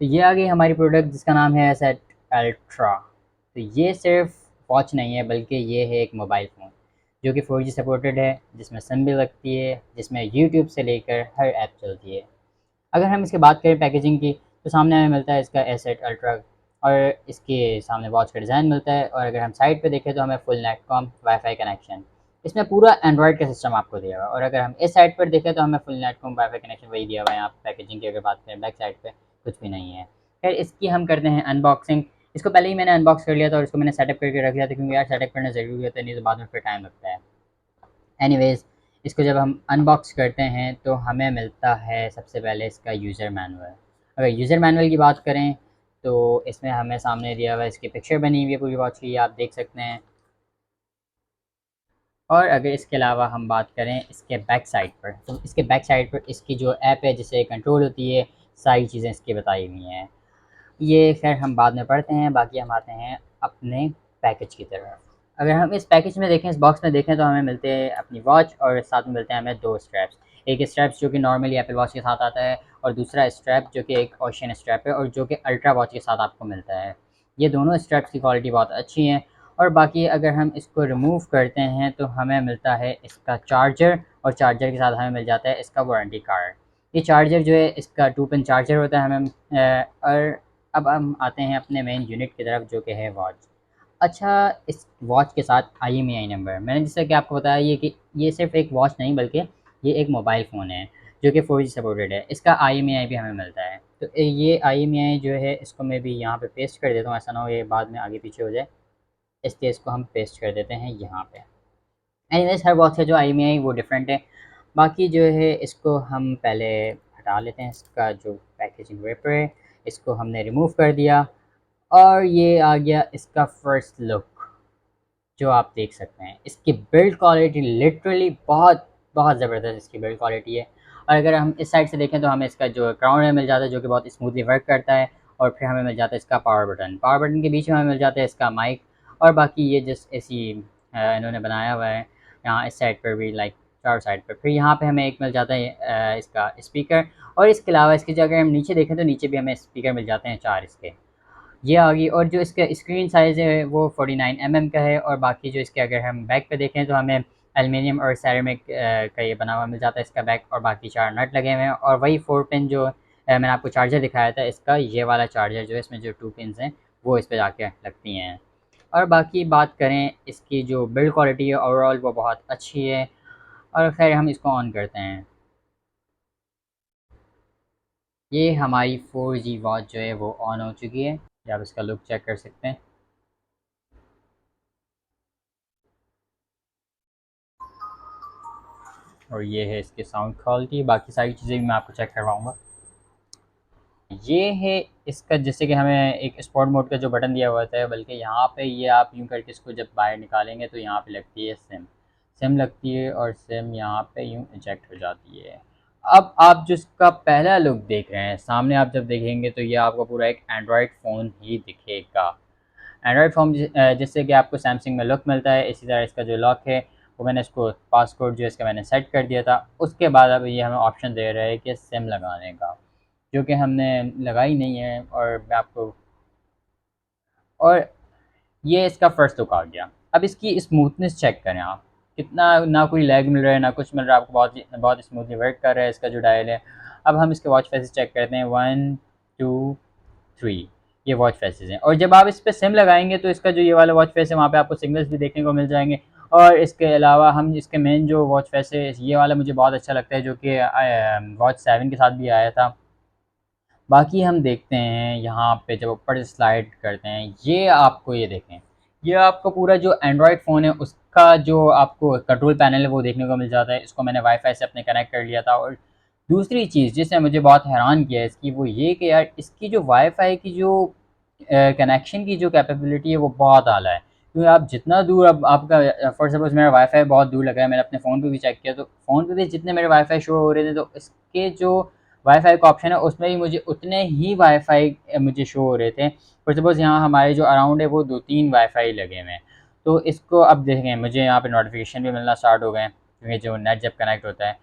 तो ये आ गई हमारी प्रोडक्ट जिसका नाम है एसेट अल्ट्रा। तो ये सिर्फ वॉच नहीं है बल्कि ये है एक मोबाइल फ़ोन जो कि 4G सपोर्टेड है, जिसमें सिम भी लगती है, जिसमें यूट्यूब से लेकर हर ऐप चलती है। अगर हम इसकी बात करें पैकेजिंग की, तो सामने हमें मिलता है इसका एसेट अल्ट्रा और इसके सामने वॉच का डिज़ाइन मिलता है। और अगर हम साइड पे देखें तो हमें फुल नेटकॉम वाईफाई कनेक्शन, इसमें पूरा एंड्रॉयड का सिस्टम आपको दिया हुआ है। और अगर हम इस साइड पर देखें तो हमें फुल नेटकॉम वाईफाई कनेक्शन वही दिया हुआ है। यहाँ पैकेजिंग की अगर बात करें बैक साइड पे कुछ भी नहीं है। खैर इसकी हम करते हैं अनबॉक्सिंग। इसको पहले ही मैंने अनबॉक्स कर लिया था और इसको मैंने सेटअप करके रख लिया था, क्योंकि यार सेटअप करना ज़रूरी होता है, नहीं तो बाद में फिर टाइम लगता है। एनीवेज़, इसको जब हम अनबॉक्स करते हैं तो हमें मिलता है सबसे पहले इसका यूज़र मैनुअल। अगर यूज़र मैनुअल की बात करें तो इसमें हमें सामने दिया हुआ है, इसकी पिक्चर बनी हुई है पूरी वॉच की, आप देख सकते हैं। और अगर इसके अलावा हम बात करें इसके बैक साइड पर, तो इसके बैक साइड पर इसकी जो ऐप है जिससे कंट्रोल होती है, सारी चीज़ें इसकी बताई हुई हैं। ये खैर हम बाद में पढ़ते हैं। बाकी हम आते हैं अपने पैकेज की तरफ। अगर हम इस पैकेज में देखें, इस बॉक्स में देखें, तो हमें मिलते हैं अपनी वॉच और साथ में मिलते हैं हमें 2 स्ट्रैप्स। एक स्ट्रैप्स जो कि नॉर्मली एप्पल वॉच के साथ आता है, और दूसरा स्ट्रैप जो कि एक ओशियन स्ट्रैप है और जो कि अल्ट्रा वॉच के साथ आपको मिलता है। ये दोनों स्ट्रैप्स की क्वालिटी बहुत अच्छी है। और बाकी अगर हम इसको रिमूव करते हैं तो हमें मिलता है इसका चार्जर, और चार्जर के साथ हमें मिल जाता है इसका वारंटी कार्ड। ये चार्जर जो है इसका 2 पिन चार्जर होता है हमें। और अब हम आते हैं अपने मेन यूनिट की तरफ जो कि है वॉच। अच्छा, इस वॉच के साथ IMEI नंबर, मैंने जैसा कि आपको बताया ये कि ये सिर्फ़ एक वॉच नहीं बल्कि ये एक मोबाइल फ़ोन है जो कि 4G सपोर्टेड है। इसका IMEI भी हमें मिलता है। तो ये IMEI जो है इसको मैं भी यहाँ पे पेस्ट कर देता हूँ, ऐसा ना हो ये बाद में आगे पीछे हो जाए, इसलिए इसको हम पेस्ट कर देते हैं यहाँ पे। एनीवेज़, हर वॉच का जो IMEI वो डिफरेंट है। बाकी जो है इसको हम पहले हटा लेते हैं, इसका जो पैकेजिंग रेपर है इसको हमने रिमूव कर दिया। और ये आ गया इसका फर्स्ट लुक जो आप देख सकते हैं। इसकी बिल्ड क्वालिटी लिटरली बहुत बहुत ज़बरदस्त इसकी बिल्ड क्वालिटी है। और अगर हम इस साइड से देखें तो हमें इसका जो क्राउन है मिल जाता है जो कि बहुत स्मूथली वर्क करता है। और फिर हमें मिल जाता है इसका पावर बटन के बीच में हमें मिल जाता है इसका माइक। और बाकी ये जिस ऐसी इन्होंने बनाया हुआ है यहाँ इस साइड पर भी, लाइक चार साइड पर, फिर यहाँ पे हमें एक मिल जाता है इसका स्पीकर। और इसके अलावा इसकी जगह हम नीचे देखें तो नीचे भी हमें स्पीकर मिल जाते हैं 4 इसके। ये आ गई। और जो इसका स्क्रीन साइज़ है वो 49 mm का है। और बाकी जो इसके अगर हम बैक पे देखें तो हमें एल्युमिनियम और सेरेमिक का ये बना हुआ मिल जाता है इसका बैक। और बाकी 4 नट लगे हुए हैं। और वही 4 पिन जो मैंने आपको चार्जर दिखाया था इसका, ये वाला चार्जर जो है इसमें जो 2 पिन्स हैं वो इस पे जाके लगती हैं। और बाकी बात करें इसकी जो बिल्ड क्वालिटी है ओवरऑल वो बहुत अच्छी है। और खैर हम इसको ऑन करते हैं। ये हमारी 4G वॉच जो है वो ऑन हो चुकी है। ये आप इसका लुक चेक कर सकते हैं। और ये है इसकी साउंड क्वालिटी। बाकी सारी चीज़ें भी मैं आपको चेक करवाऊँगा। ये है इसका, जैसे कि हमें एक स्पोर्ट मोड का जो बटन दिया हुआ था, बल्कि यहाँ पे ये आप यूँ करके इसको जब बाहर निकालेंगे तो यहाँ पे लगती है सिम। सिम लगती है और सिम यहाँ पे यूँ इजेक्ट हो जाती है। अब आप जिसका पहला लुक देख रहे हैं सामने, आप जब देखेंगे तो ये आपको पूरा एक एंड्रॉयड फ़ोन ही दिखेगा। एंड्रॉयड फ़ोन जिससे कि आपको सैमसंग में लुक मिलता है, इसी तरह इसका जो लॉक है वो मैंने इसको पासकोड जो इसका मैंने सेट कर दिया था। उसके बाद अब ये हमें ऑप्शन दे रहा है कि सिम लगाने का, जो कि हमने लगाई नहीं है। और मैं आपको, और ये इसका फ़र्स्ट लुक आ गया। अब इसकी स्मूथनेस चेक करें आप, कितना ना कोई लैग मिल रहा है ना कुछ मिल रहा है, आपको बहुत बहुत स्मूथली वर्क कर रहा है इसका जो डायल है। अब हम इसके वॉच फेसेस चेक करते हैं, 1 2 3, ये वॉच फेसेस हैं। और जब आप इस पे सिम लगाएंगे तो इसका जो ये वाला वॉच फेस है वहाँ पे आपको सिग्नल्स भी देखने को मिल जाएंगे। और इसके अलावा हम इसके मेन जो वॉच फेस है ये वाला मुझे बहुत अच्छा लगता है, जो कि वॉच 7 के साथ भी आया था। बाकी हम देखते हैं यहाँ पे जब ऊपर स्लाइड करते हैं, ये आपको ये देखें, ये आपको पूरा जो एंड्रॉयड फ़ोन है उसका जो आपको कंट्रोल पैनल है वो देखने को मिल जाता है। इसको मैंने वाईफाई से अपने कनेक्ट कर लिया था। और दूसरी चीज़ जिसने मुझे बहुत हैरान किया है इसकी, वो ये कि यार इसकी जो वाईफाई की जो कनेक्शन की जो कैपेबिलिटी है वो बहुत आला है। क्योंकि आप जितना दूर, अब आपका फॉर सपोज़ मेरा वाईफाई बहुत दूर लगा है, मैंने अपने फ़ोन पे भी चेक किया तो फ़ोन पे भी जितने मेरे वाईफाई शो हो रहे थे, तो इसके जो वाईफाई का ऑप्शन है उसमें भी मुझे उतने ही वाईफाई मुझे शो हो रहे थे। फॉर सपोज़ यहाँ हमारे जो अराउंड है वो 2-3 वाईफाई लगे हुए हैं। तो इसको अब देखें, मुझे यहाँ पे नोटिफिकेशन भी मिलना स्टार्ट हो गए हैं क्योंकि जो नेट जब कनेक्ट होता है।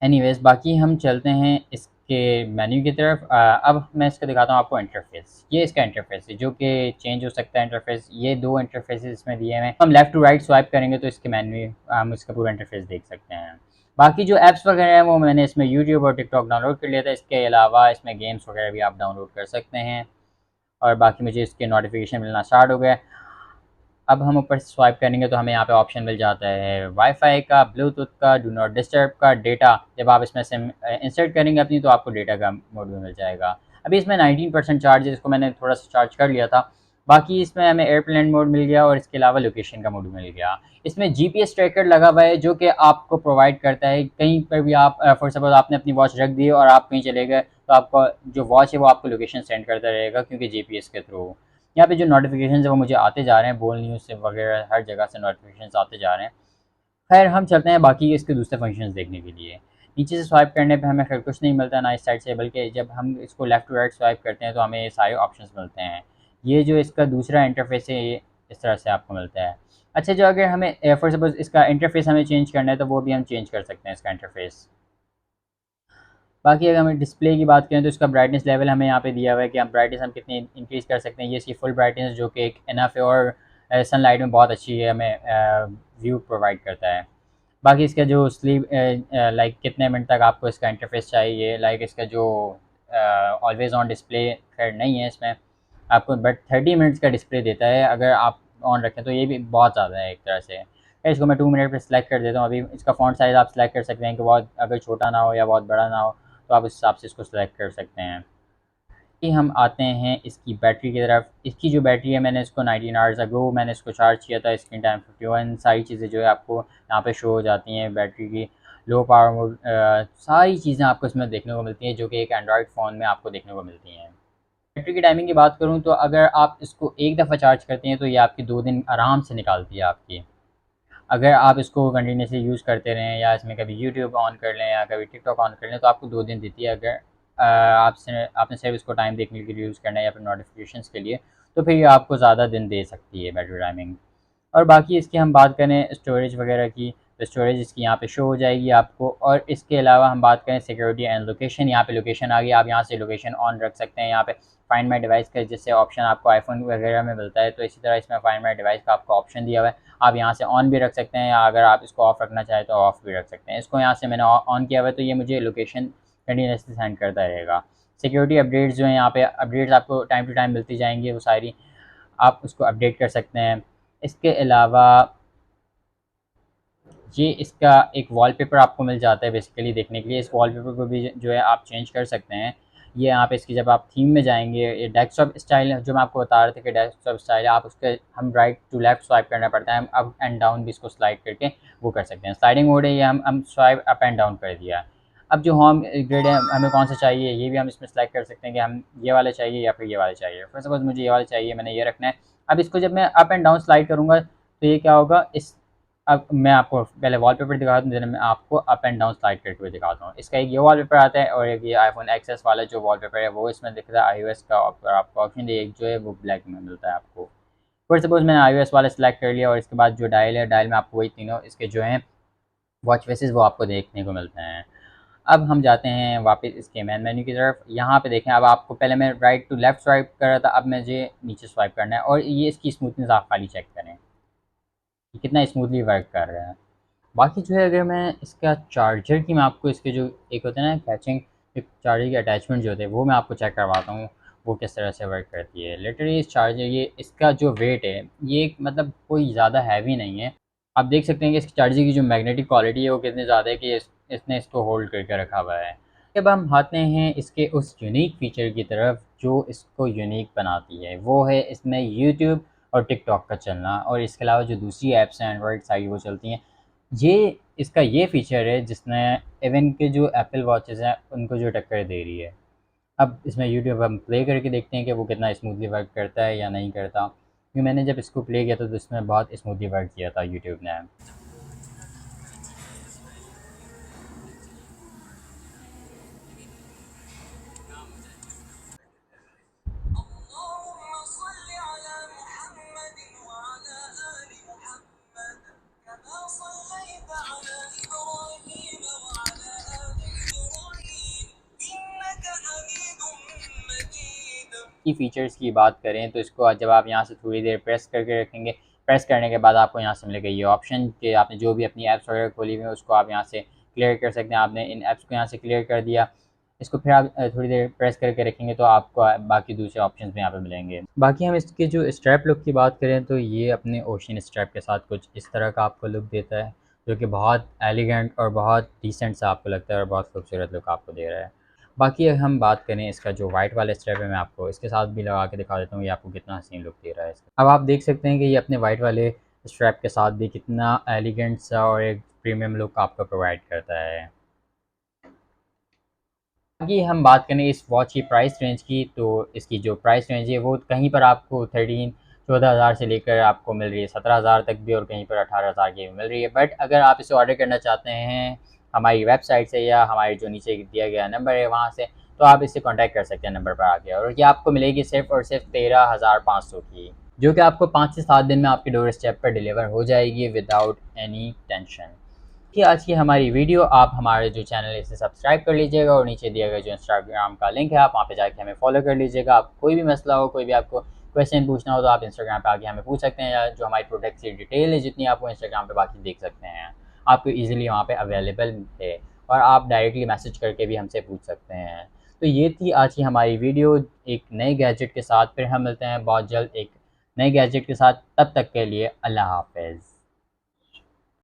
एनीवेज़, बाकी हम चलते हैं इस इसके मेन्यू की तरफ। अब मैं इसका दिखाता हूँ आपको इंटरफेस। ये इसका इंटरफेस है जो कि चेंज हो सकता है इंटरफेस। ये दो इंटरफेसेस इसमें दिए हुए हैं। हम लेफ़्ट टू राइट स्वाइप करेंगे तो इसके मेन्यू हम इसका पूरा इंटरफेस देख सकते हैं। बाकी जो ऐप्स वगैरह हैं वो मैंने इसमें यूट्यूब और टिकटॉक डाउनलोड कर लिया था। इसके अलावा इसमें गेम्स वगैरह भी आप डाउनलोड कर सकते हैं। और बाकी मुझे इसके नोटिफिकेशन मिलना स्टार्ट हो गए। अब हम ऊपर से स्वाइप करेंगे तो हमें यहाँ पे ऑप्शन मिल जाता है वाईफाई का, ब्लूटूथ का, डू नॉट डिस्टर्ब का, डेटा। जब आप इसमें सिम इंसर्ट करेंगे अपनी तो आपको डेटा का मोड भी मिल जाएगा। अभी इसमें 19% चार्ज है, इसको मैंने थोड़ा सा चार्ज कर लिया था। बाकी इसमें हमें एयरप्लेन मोड मिल गया और इसके अलावा लोकेशन का मोड मिल गया। इसमें जीपीएस ट्रैकर लगा हुआ है जो कि आपको प्रोवाइड करता है कहीं पर भी आप फॉर सपोज आपने अपनी वॉच रख दी और आप कहीं चले गए तो आपका जो वॉच है वो आपको लोकेशन सेंड करता रहेगा क्योंकि जीपीएस के थ्रू। यहाँ पे जो नोटिफिकेशन है वो मुझे आते जा रहे हैं, बोल न्यूज़ से वगैरह हर जगह से नोटिफिकेशन आते जा रहे हैं। खैर हम चलते हैं बाकी इसके दूसरे फंक्शंस देखने के लिए। नीचे से स्वाइप करने पे हमें खैर कुछ नहीं मिलता ना इस साइड से, बल्कि जब हम इसको लेफ़्ट टू राइट स्वाइप करते हैं तो हमें ये सारे ऑप्शंस मिलते हैं। ये जो इसका दूसरा इंटरफेस है ये इस तरह से आपको मिलता है। अच्छा, जो अगर हमें फॉर सपोज इसका इंटरफेस हमें चेंज करना है तो वो भी हम चेंज कर सकते हैं इसका इंटरफेस। बाकी अगर हम डिस्प्ले की बात करें तो इसका ब्राइटनेस लेवल हमें यहाँ पे दिया हुआ है कि हम ब्राइटनेस हम कितनी इंक्रीज़ कर सकते हैं। ये इसकी फुल ब्राइटनेस जो कि एक इनफ है और सनलाइट में बहुत अच्छी है, हमें व्यू प्रोवाइड करता है। बाकी इसका जो स्लीप लाइक कितने मिनट तक आपको इसका इंटरफेस चाहिए, लाइक इसका जो ऑलवेज़ ऑन डिस्प्ले खैर नहीं है इसमें आपको, बट 30 मिनट्स का डिस्प्ले देता है अगर आप ऑन रखें तो ये भी बहुत ज़्यादा है एक तरह से। इसको मैं 2 मिनट पर सिलेक्ट कर देता हूँ। अभी इसका फ़ॉन्ट साइज़ आप सिलेक्ट कर सकते हैं कि बहुत अगर छोटा ना हो या बहुत बड़ा ना हो, तो आप उस हिसाब से इसको सिलेक्ट कर सकते हैं। कि हम आते हैं इसकी बैटरी की तरफ। इसकी जो बैटरी है मैंने इसको 19 आवर्स अगो मैंने इसको चार्ज किया था। स्क्रीन टाइम 51, सारी चीज़ें जो है आपको यहाँ पे शो हो जाती हैं। बैटरी की लो पावर मोड, सारी चीज़ें आपको इसमें देखने को मिलती हैं जो कि एक एंड्रॉयड फ़ोन में आपको देखने को मिलती हैं। बैटरी की टाइमिंग की बात करूँ तो अगर आप इसको एक दफ़ा चार्ज करते हैं तो ये आपकी 2 दिन आराम से निकालती है आपकी। अगर आप इसको कंटिन्यूसली यूज़ करते रहें या इसमें कभी यूट्यूब ऑन कर लें या कभी टिकटॉक ऑन कर लें तो आपको 2 दिन देती है। अगर आपने सिर्फ इसको टाइम देखने के लिए यूज़ करना है या फिर नोटिफिकेशंस के लिए, तो फिर ये आपको ज़्यादा दिन दे सकती है बैटरी टाइमिंग। और बाकी इसकी हम बात करें स्टोरेज वगैरह की, तो स्टोरेज इसकी यहाँ पे शो हो जाएगी आपको। और इसके अलावा हम बात करें सिक्योरिटी एंड लोकेशन, यहाँ पे लोकेशन आ गई। आप यहाँ से लोकेशन ऑन रख सकते हैं। यहाँ पे फाइंड माई डिवाइस का जैसे ऑप्शन आपको आईफोन वगैरह में मिलता है, तो इसी तरह इसमें फाइंड माई डिवाइस का आपको ऑप्शन दिया हुआ है। आप यहाँ से ऑन भी रख सकते हैं या अगर आप इसको ऑफ रखना चाहें तो ऑफ भी रख सकते हैं। इसको यहाँ से मैंने ऑन किया हुआ है तो ये मुझे लोकेशन कंटिन्यूसली सेंड करता रहेगा। सिक्योरिटी अपडेट्स जो हैं यहाँ पे अपडेट्स आपको टाइम टू टाइम मिलती जाएंगी, वो सारी आप उसको अपडेट कर सकते हैं। इसके अलावा ये इसका एक वॉलपेपर आपको मिल जाता है बेसिकली देखने के लिए। इस वॉलपेपर को भी जो है आप चेंज कर सकते हैं। ये यहाँ पे इसकी जब आप थीम में जाएंगे, ये डेस्कटॉप स्टाइल है जो मैं आपको बता रहा था कि डेस्कटॉप स्टाइल है। आप उसके हम राइट टू लेफ्ट स्वाइप करना पड़ता है, हम अप एंड डाउन भी इसको स्लाइड करके वो कर सकते हैं। स्लाइडिंग मोड है ये, हम स्वाइप अप एंड डाउन कर दिया। अब जो होम ग्रिड है हमें कौन सा चाहिए ये भी हम इसमें सेलेक्ट कर सकते हैं कि हम ये वाला चाहिए या फिर ये वाला चाहिए। फॉर सपोज मुझे ये वाला चाहिए, मैंने ये रखना है। अब इसको जब मैं अप एंड डाउन स्लाइड करूँगा तो ये क्या होगा, इस अब मैं आपको पहले वॉलपेपर दिखाता हूँ, देन मैं आपको अप एंड डाउन स्लाइड करके हुए दिखाता हूँ। इसका एक ये वॉलपेपर आता है और एक ये आईफोन एक्सेस वाला जो वॉलपेपर है वो इसमें दिख रहा है iOS का। और आपको ऑप्शन एक जो है वो ब्लैक में मिलता है आपको। फॉर सपोज मैंने iOS वाला सेलेक्ट कर लिया और इसके बाद जो डायल है, डायल में आपको वही तीनों इसके जो हैं वॉच फेसेस वो आपको देखने को मिलते हैं। अब हम जाते हैं वापस इसके मेन मेन्यू की तरफ। यहाँ पे देखें, अब आपको पहले मैं राइट टू लेफ्ट स्वाइप कर रहा था, अब मुझे नीचे स्वाइप करना है। और ये इसकी स्मूथनेस आप खाली चेक करें कि कितना स्मूथली वर्क कर रहा है। बाकी जो है अगर मैं इसका चार्जर की मैं आपको इसके जो एक होता है ना कैचिंग, एक चार्जर की अटैचमेंट जो होते हैं वो मैं आपको चेक करवाता हूँ वो किस तरह से वर्क करती है। लिटरली इस चार्जर ये इसका जो वेट है ये मतलब कोई ज़्यादा हैवी नहीं है। आप देख सकते हैं कि इसकी चार्जर की जो मैग्नेटिक क्वालिटी है वो कितनी ज़्यादा है कि इसने इसको होल्ड करके रखा हुआ है। अब हम आते हैं इसके उस यूनिक फ़ीचर की तरफ जो इसको यूनिक बनाती है, वो है इसमें यूट्यूब और टिकटॉक का चलना। और इसके अलावा जो दूसरी ऐप्स हैं एंड्रॉयड साइड वो चलती हैं। ये इसका ये फ़ीचर है जिसने इवन के जो एप्पल वॉचेज़ हैं उनको जो टक्कर दे रही है। अब इसमें यूट्यूब हम प्ले करके देखते हैं कि वो कितना स्मूथली वर्क करता है या नहीं करता, क्योंकि मैंने जब इसको प्ले किया था तो इसमें बहुत स्मूथली वर्क किया था यूट्यूब ने। इसकी फ़ीचर्स की बात करें तो इसको जब आप यहाँ से थोड़ी देर प्रेस करके रखेंगे, प्रेस करने के बाद आपको यहाँ से मिलेगा ये ऑप्शन कि आपने जो भी अपनी ऐप्स वगैरह खोली हुई है उसको आप यहाँ से क्लियर कर सकते हैं। आपने इन ऐप्स को यहाँ से क्लियर कर दिया, इसको फिर आप थोड़ी देर प्रेस करके रखेंगे तो आपको बाकी दूसरे ऑप्शंस भी यहाँ पे मिलेंगे। बाकी हम इसके जो स्ट्रैप लुक की बात करें तो ये अपने ओशियन स्ट्रैप के साथ कुछ इस तरह का आपको लुक देता है, जो कि बहुत एलिगेंट और बहुत डिसेंट सा आपको लगता है और बहुत खूबसूरत लुक आपको दे रहा है। बाकी अगर हम बात करें इसका जो वाइट वाला स्ट्रैप है, मैं आपको इसके साथ भी लगा के दिखा देता हूँ, ये आपको कितना हसीन लुक दे रहा है इसका। अब आप देख सकते हैं कि ये अपने वाइट वाले स्ट्रैप के साथ भी कितना एलिगेंट सा और एक प्रीमियम लुक आपको प्रोवाइड करता है। बाकी हम बात करें इस वॉच की प्राइस रेंज की, तो इसकी जो प्राइस रेंज है वो कहीं पर आपको 14,000 से लेकर आपको मिल रही है 17,000 तक भी, और कहीं पर 18,000 की भी मिल रही है। बट अगर आप इसे ऑर्डर करना चाहते हैं हमारी वेबसाइट से या हमारे जो नीचे दिया गया नंबर है वहाँ से, तो आप इससे कॉन्टैक्ट कर सकते हैं नंबर पर आके, और ये आपको मिलेगी सिर्फ और सिर्फ 13,500 की, जो कि आपको 5 से 7 दिन में आपके डोर स्टेप पर डिलीवर हो जाएगी विदाउट एनी टेंशन। कि आज की हमारी वीडियो, आप हमारे जो चैनल है इसे सब्सक्राइब कर लीजिएगा और नीचे दिया गया जो इंस्टाग्राम का लिंक है आप वहाँ पे जाके हमें फॉलो कर लीजिएगा। आप कोई भी मसला हो, कोई भी आपको क्वेश्चन पूछना हो तो आप इंस्टाग्राम पे आके हमें पूछ सकते हैं, या जो हमारी प्रोडक्ट की डिटेल है जितनी आपको इंस्टाग्राम पे बाकी देख सकते हैं, आपको ईजिली वहाँ पे अवेलेबल है, और आप डायरेक्टली मैसेज करके भी हमसे पूछ सकते हैं। तो ये थी आज की हमारी वीडियो एक नए गैजेट के साथ। फिर हम मिलते हैं बहुत जल्द एक नए गैजेट के साथ, तब तक के लिए अल्लाह हाफ़िज़।